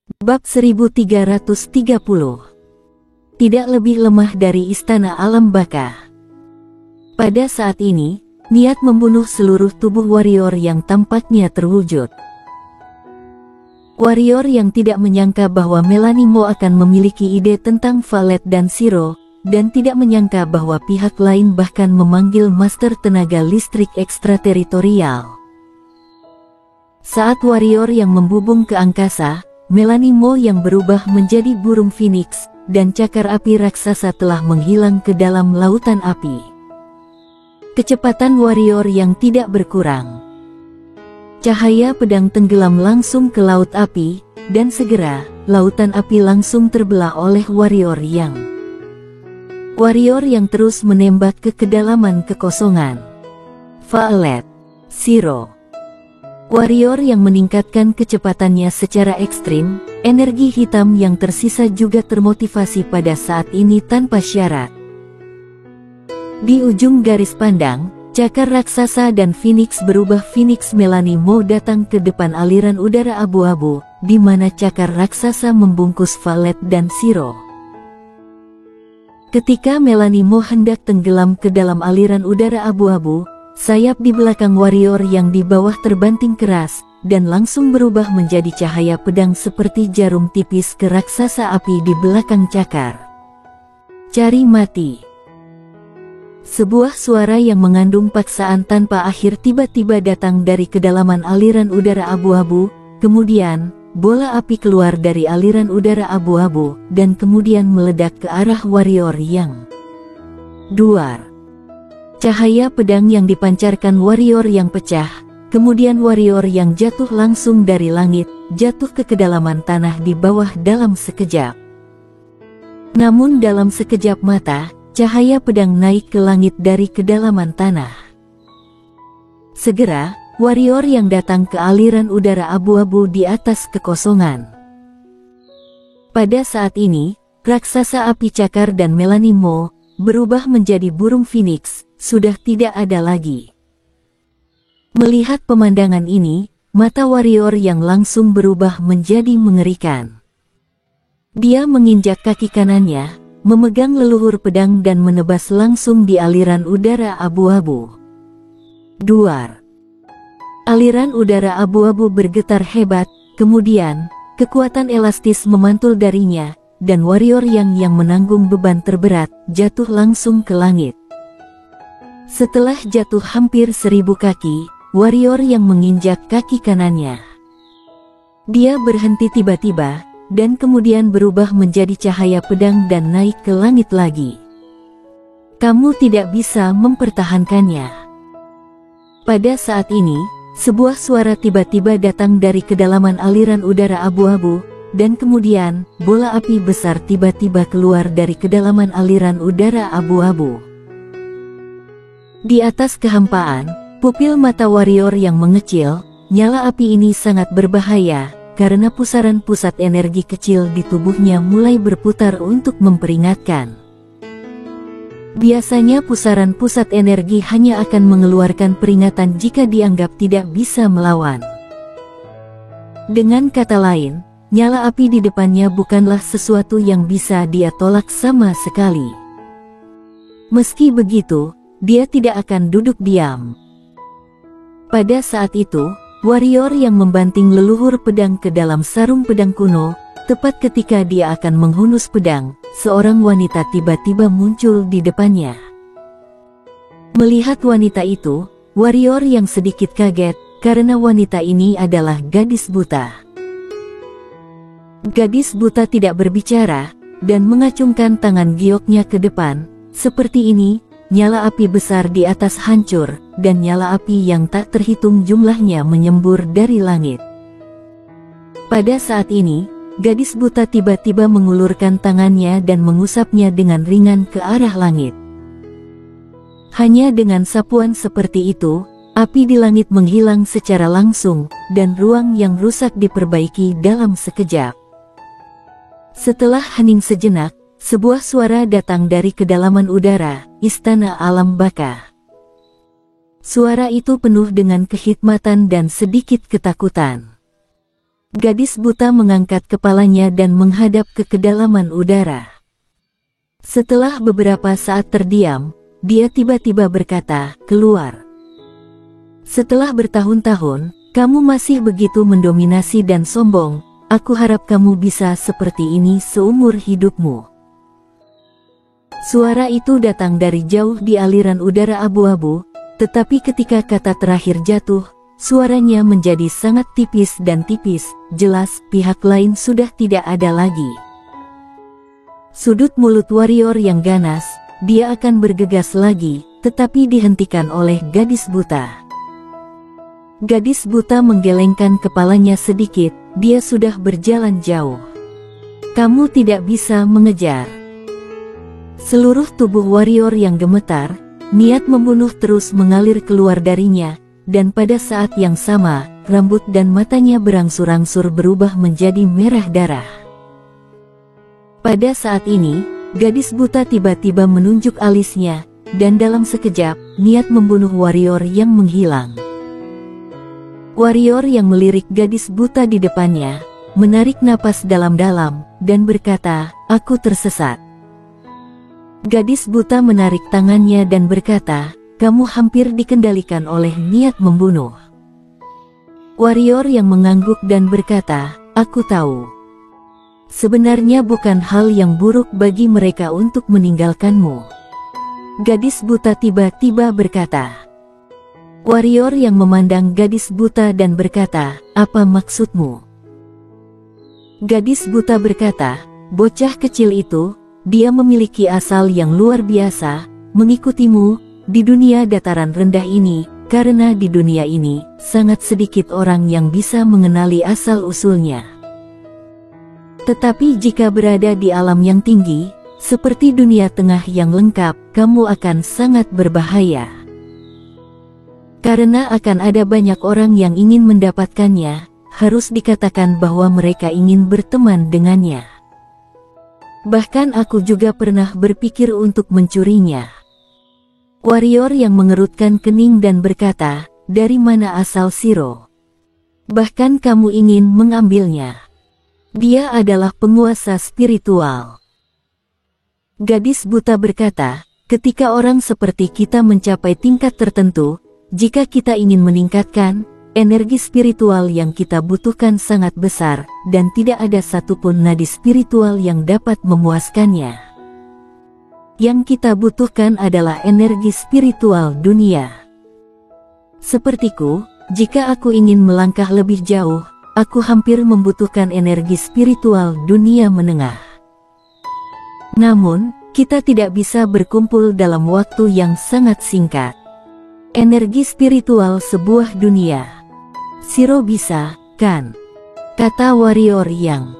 Bab 1330. Tidak lebih lemah dari istana alam baka. Pada saat ini, niat membunuh seluruh tubuh warrior yang tampaknya terwujud. Warrior yang tidak menyangka bahwa Melanimo akan memiliki ide tentang Valet dan Shiro, dan tidak menyangka bahwa pihak lain bahkan memanggil Master Tenaga Listrik Ekstrateritorial. Saat warrior yang membubung ke angkasa, Melanimo yang berubah menjadi burung Phoenix, dan cakar api raksasa telah menghilang ke dalam lautan api. Kecepatan warrior yang tidak berkurang. Cahaya pedang tenggelam langsung ke laut api, dan segera, lautan api langsung terbelah oleh warrior yang terus menembak ke kedalaman kekosongan. Valet, Shiro. Warrior yang meningkatkan kecepatannya secara ekstrim, energi hitam yang tersisa juga termotivasi pada saat ini tanpa syarat. Di ujung garis pandang, cakar raksasa dan Phoenix berubah. Phoenix Melanimo datang ke depan aliran udara abu-abu, di mana cakar raksasa membungkus Valet dan Shiro. Ketika Melanimo hendak tenggelam ke dalam aliran udara abu-abu, sayap di belakang warrior yang di bawah terbanting keras, dan langsung berubah menjadi cahaya pedang seperti jarum tipis ke raksasa api di belakang cakar. Cari mati. Sebuah suara yang mengandung paksaan tanpa akhir tiba-tiba datang dari kedalaman aliran udara abu-abu, kemudian, bola api keluar dari aliran udara abu-abu, dan kemudian meledak ke arah warrior yang duar. Cahaya pedang yang dipancarkan warrior yang pecah, kemudian warrior yang jatuh langsung dari langit, jatuh ke kedalaman tanah di bawah dalam sekejap. Namun dalam sekejap mata, cahaya pedang naik ke langit dari kedalaman tanah. Segera, warrior yang datang ke aliran udara abu-abu di atas kekosongan. Pada saat ini, raksasa api cakar dan Melanimo berubah menjadi burung Phoenix, sudah tidak ada lagi. Melihat pemandangan ini, mata warrior yang langsung berubah menjadi mengerikan. Dia menginjak kaki kanannya, memegang leluhur pedang dan menebas langsung di aliran udara abu-abu. Duar. Aliran udara abu-abu bergetar hebat, kemudian, kekuatan elastis memantul darinya, dan warrior yang menanggung beban terberat, jatuh langsung ke langit. Setelah jatuh hampir 1000 kaki, warrior yang menginjak kaki kanannya. Dia berhenti tiba-tiba, dan kemudian berubah menjadi cahaya pedang dan naik ke langit lagi. Kamu tidak bisa mempertahankannya. Pada saat ini, sebuah suara tiba-tiba datang dari kedalaman aliran udara abu-abu, dan kemudian, bola api besar tiba-tiba keluar dari kedalaman aliran udara abu-abu. Di atas kehampaan, pupil mata warrior yang mengecil, nyala api ini sangat berbahaya, karena pusaran pusat energi kecil di tubuhnya mulai berputar untuk memperingatkan. Biasanya pusaran pusat energi hanya akan mengeluarkan peringatan jika dianggap tidak bisa melawan. Dengan kata lain, nyala api di depannya bukanlah sesuatu yang bisa dia tolak sama sekali. Meski begitu, dia tidak akan duduk diam. Pada saat itu, warrior yang membanting leluhur pedang ke dalam sarung pedang kuno, tepat ketika dia akan menghunus pedang, seorang wanita tiba-tiba muncul di depannya. Melihat wanita itu, warrior yang sedikit kaget, karena wanita ini adalah gadis buta. Gadis buta tidak berbicara, dan mengacungkan tangan gioknya ke depan, seperti ini. Nyala api besar di atas hancur, dan nyala api yang tak terhitung jumlahnya menyembur dari langit. Pada saat ini, gadis buta tiba-tiba mengulurkan tangannya dan mengusapnya dengan ringan ke arah langit. Hanya dengan sapuan seperti itu, api di langit menghilang secara langsung, dan ruang yang rusak diperbaiki dalam sekejap. Setelah hening sejenak, sebuah suara datang dari kedalaman udara, istana alam baka. Suara itu penuh dengan kehikmatan dan sedikit ketakutan. Gadis buta mengangkat kepalanya dan menghadap ke kedalaman udara. Setelah beberapa saat terdiam, dia tiba-tiba berkata, "Keluar. Setelah bertahun-tahun, kamu masih begitu mendominasi dan sombong. Aku harap kamu bisa seperti ini seumur hidupmu." Suara itu datang dari jauh di aliran udara abu-abu, tetapi ketika kata terakhir jatuh, suaranya menjadi sangat tipis dan tipis. Jelas, pihak lain sudah tidak ada lagi. Sudut mulut warrior yang ganas, dia akan bergegas lagi, tetapi dihentikan oleh gadis buta. Gadis buta menggelengkan kepalanya sedikit, dia sudah berjalan jauh. "Kamu tidak bisa mengejar." Seluruh tubuh warrior yang gemetar, niat membunuh terus mengalir keluar darinya, dan pada saat yang sama, rambut dan matanya berangsur-angsur berubah menjadi merah darah. Pada saat ini, gadis buta tiba-tiba menunjuk alisnya, dan dalam sekejap, niat membunuh warrior yang menghilang. Warrior yang melirik gadis buta di depannya, menarik napas dalam-dalam, dan berkata, "Aku tersesat." Gadis buta menarik tangannya dan berkata, "Kamu hampir dikendalikan oleh niat membunuh." Warrior yang mengangguk dan berkata, "Aku tahu. Sebenarnya bukan hal yang buruk bagi mereka untuk meninggalkanmu." Gadis buta tiba-tiba berkata. Warrior yang memandang gadis buta dan berkata, "Apa maksudmu?" Gadis buta berkata, "Bocah kecil itu, dia memiliki asal yang luar biasa, mengikutimu di dunia dataran rendah ini, karena di dunia ini, sangat sedikit orang yang bisa mengenali asal-usulnya. Tetapi jika berada di alam yang tinggi, seperti dunia tengah yang lengkap, kamu akan sangat berbahaya. Karena akan ada banyak orang yang ingin mendapatkannya, harus dikatakan bahwa mereka ingin berteman dengannya. Bahkan aku juga pernah berpikir untuk mencurinya." Warrior yang mengerutkan kening dan berkata, "Dari mana asal Shiro? Bahkan kamu ingin mengambilnya? Dia adalah penguasa spiritual." Gadis buta berkata, "Ketika orang seperti kita mencapai tingkat tertentu, jika kita ingin meningkatkan, energi spiritual yang kita butuhkan sangat besar, dan tidak ada satupun nadi spiritual yang dapat memuaskannya. Yang kita butuhkan adalah energi spiritual dunia. Sepertiku, jika aku ingin melangkah lebih jauh, aku hampir membutuhkan energi spiritual dunia menengah. Namun, kita tidak bisa berkumpul dalam waktu yang sangat singkat. Energi spiritual sebuah dunia. Shiro bisa, kan?" kata warrior yang.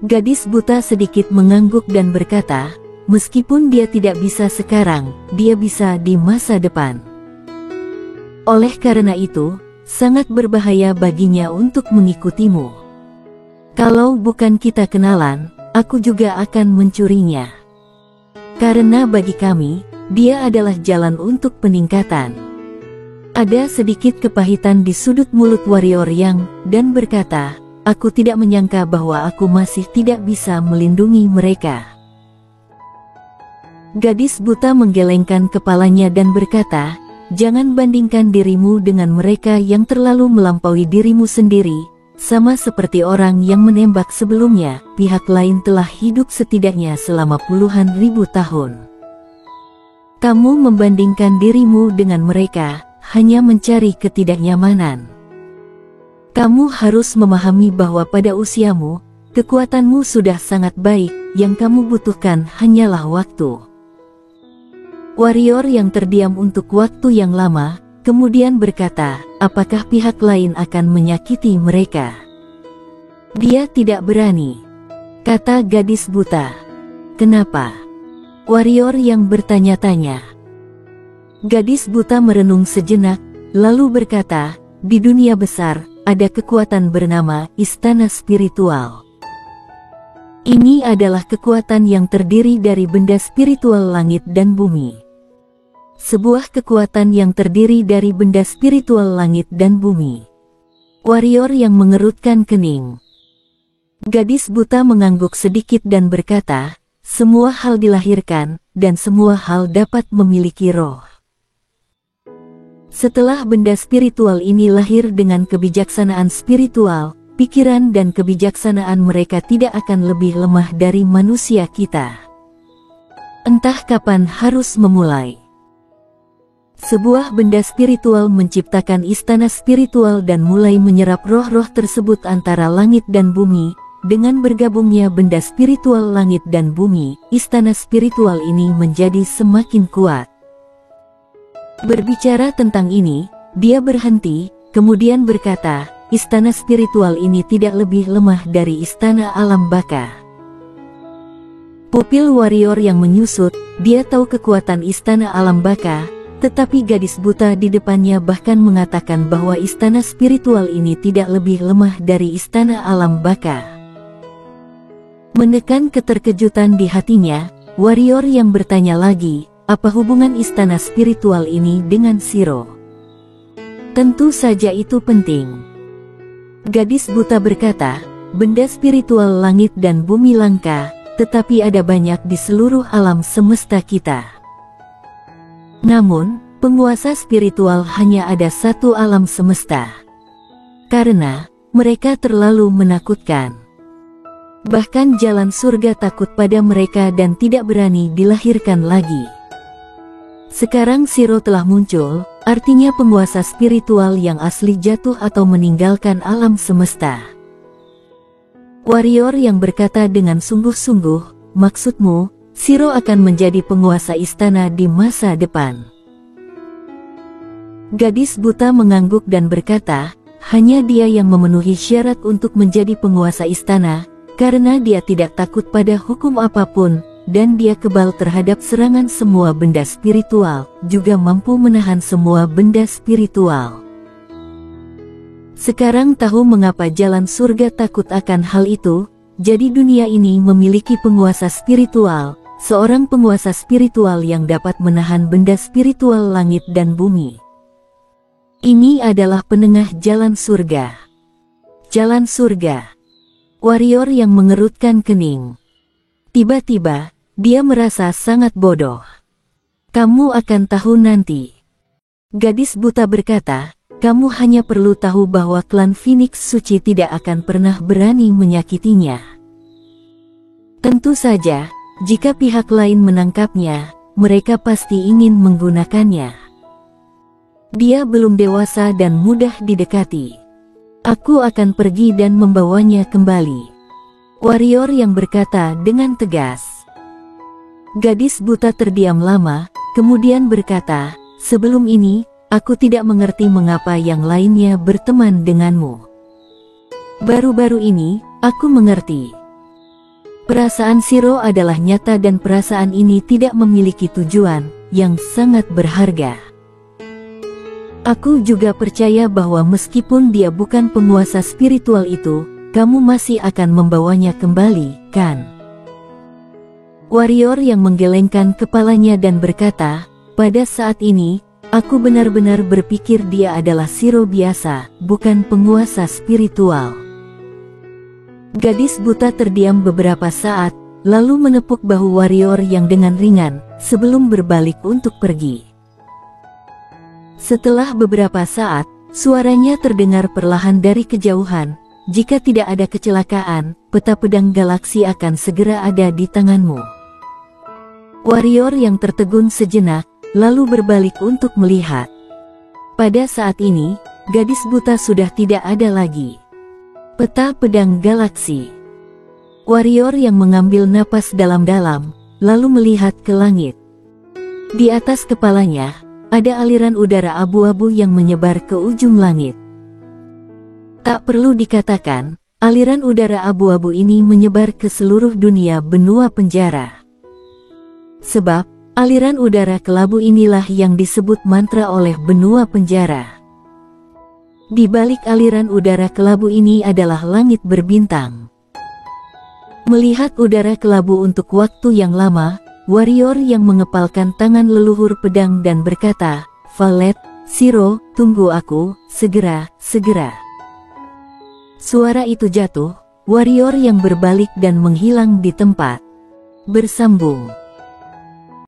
Gadis buta sedikit mengangguk dan berkata, "Meskipun dia tidak bisa sekarang, dia bisa di masa depan. Oleh karena itu, sangat berbahaya baginya untuk mengikutimu. Kalau bukan kita kenalan, aku juga akan mencurinya. Karena bagi kami, dia adalah jalan untuk peningkatan." Ada sedikit kepahitan di sudut mulut warrior yang, dan berkata, "Aku tidak menyangka bahwa aku masih tidak bisa melindungi mereka." Gadis buta menggelengkan kepalanya dan berkata, "Jangan bandingkan dirimu dengan mereka yang terlalu melampaui dirimu sendiri, sama seperti orang yang menembak sebelumnya, pihak lain telah hidup setidaknya selama puluhan ribu tahun. Kamu membandingkan dirimu dengan mereka, hanya mencari ketidaknyamanan. Kamu harus memahami bahwa pada usiamu, kekuatanmu sudah sangat baik, yang kamu butuhkan hanyalah waktu." Warrior yang terdiam untuk waktu yang lama, kemudian berkata, "Apakah pihak lain akan menyakiti mereka?" "Dia tidak berani," kata gadis buta. "Kenapa?" Warrior yang bertanya-tanya. Gadis buta merenung sejenak, lalu berkata, "Di dunia besar, ada kekuatan bernama istana spiritual. Ini adalah kekuatan yang terdiri dari benda spiritual langit dan bumi. Sebuah kekuatan yang terdiri dari benda spiritual langit dan bumi. Warrior yang mengerutkan kening. Gadis buta mengangguk sedikit dan berkata, semua hal dilahirkan, dan semua hal dapat memiliki roh. Setelah benda spiritual ini lahir dengan kebijaksanaan spiritual, pikiran dan kebijaksanaan mereka tidak akan lebih lemah dari manusia kita. Entah kapan harus memulai. Sebuah benda spiritual menciptakan istana spiritual dan mulai menyerap roh-roh tersebut antara langit dan bumi. Dengan bergabungnya benda spiritual langit dan bumi, istana spiritual ini menjadi semakin kuat. Berbicara tentang ini, dia berhenti, kemudian berkata, istana spiritual ini tidak lebih lemah dari istana alam baka. Pupil warrior yang menyusut, dia tahu kekuatan istana alam baka, tetapi gadis buta di depannya bahkan mengatakan bahwa istana spiritual ini tidak lebih lemah dari istana alam baka. Menekan keterkejutan di hatinya, warrior yang bertanya lagi, apa hubungan istana spiritual ini dengan Shiro? Tentu saja itu penting. Gadis buta berkata, benda spiritual langit dan bumi langka, tetapi ada banyak di seluruh alam semesta kita. Namun, penguasa spiritual hanya ada satu alam semesta. Karena, mereka terlalu menakutkan. Bahkan jalan surga takut pada mereka dan tidak berani dilahirkan lagi. Sekarang Shiro telah muncul, artinya penguasa spiritual yang asli jatuh atau meninggalkan alam semesta. Warrior yang berkata dengan sungguh-sungguh, maksudmu, Shiro akan menjadi penguasa istana di masa depan. Gadis buta mengangguk dan berkata, hanya dia yang memenuhi syarat untuk menjadi penguasa istana, karena dia tidak takut pada hukum apapun, dan dia kebal terhadap serangan semua benda spiritual, juga mampu menahan semua benda spiritual. Sekarang tahu mengapa jalan surga takut akan hal itu, jadi dunia ini memiliki penguasa spiritual, seorang penguasa spiritual yang dapat menahan benda spiritual langit dan bumi. Ini adalah penengah jalan surga. Jalan surga. Warrior yang mengerutkan kening. Tiba-tiba, dia merasa sangat bodoh. Kamu akan tahu nanti. Gadis buta berkata, kamu hanya perlu tahu bahwa klan Phoenix Suci tidak akan pernah berani menyakitinya. Tentu saja, jika pihak lain menangkapnya, mereka pasti ingin menggunakannya. Dia belum dewasa dan mudah didekati. Aku akan pergi dan membawanya kembali. Warrior yang berkata dengan tegas. Gadis buta terdiam lama, kemudian berkata, sebelum ini, aku tidak mengerti mengapa yang lainnya berteman denganmu. Baru-baru ini, aku mengerti. Perasaan Shiro adalah nyata dan perasaan ini tidak memiliki tujuan, yang sangat berharga. Aku juga percaya bahwa meskipun dia bukan penguasa spiritual itu, kamu masih akan membawanya kembali, kan? Warrior yang menggelengkan kepalanya dan berkata, pada saat ini, aku benar-benar berpikir dia adalah Shiro biasa, bukan penguasa spiritual. Gadis buta terdiam beberapa saat, lalu menepuk bahu warrior yang dengan ringan, sebelum berbalik untuk pergi. Setelah beberapa saat, suaranya terdengar perlahan dari kejauhan, jika tidak ada kecelakaan, peta pedang galaksi akan segera ada di tanganmu. Warrior yang tertegun sejenak, lalu berbalik untuk melihat. Pada saat ini, gadis buta sudah tidak ada lagi. Peta pedang galaksi. Warrior yang mengambil napas dalam-dalam, lalu melihat ke langit. Di atas kepalanya, ada aliran udara abu-abu yang menyebar ke ujung langit. Tak perlu dikatakan, aliran udara abu-abu ini menyebar ke seluruh dunia benua penjara. Sebab, aliran udara kelabu inilah yang disebut mantra oleh benua penjara. Di balik aliran udara kelabu ini adalah langit berbintang. Melihat udara kelabu untuk waktu yang lama, warrior yang mengepalkan tangan leluhur pedang dan berkata, Valet, Shiro, tunggu aku, segera, segera. Suara itu jatuh, warrior yang berbalik dan menghilang di tempat. Bersambung.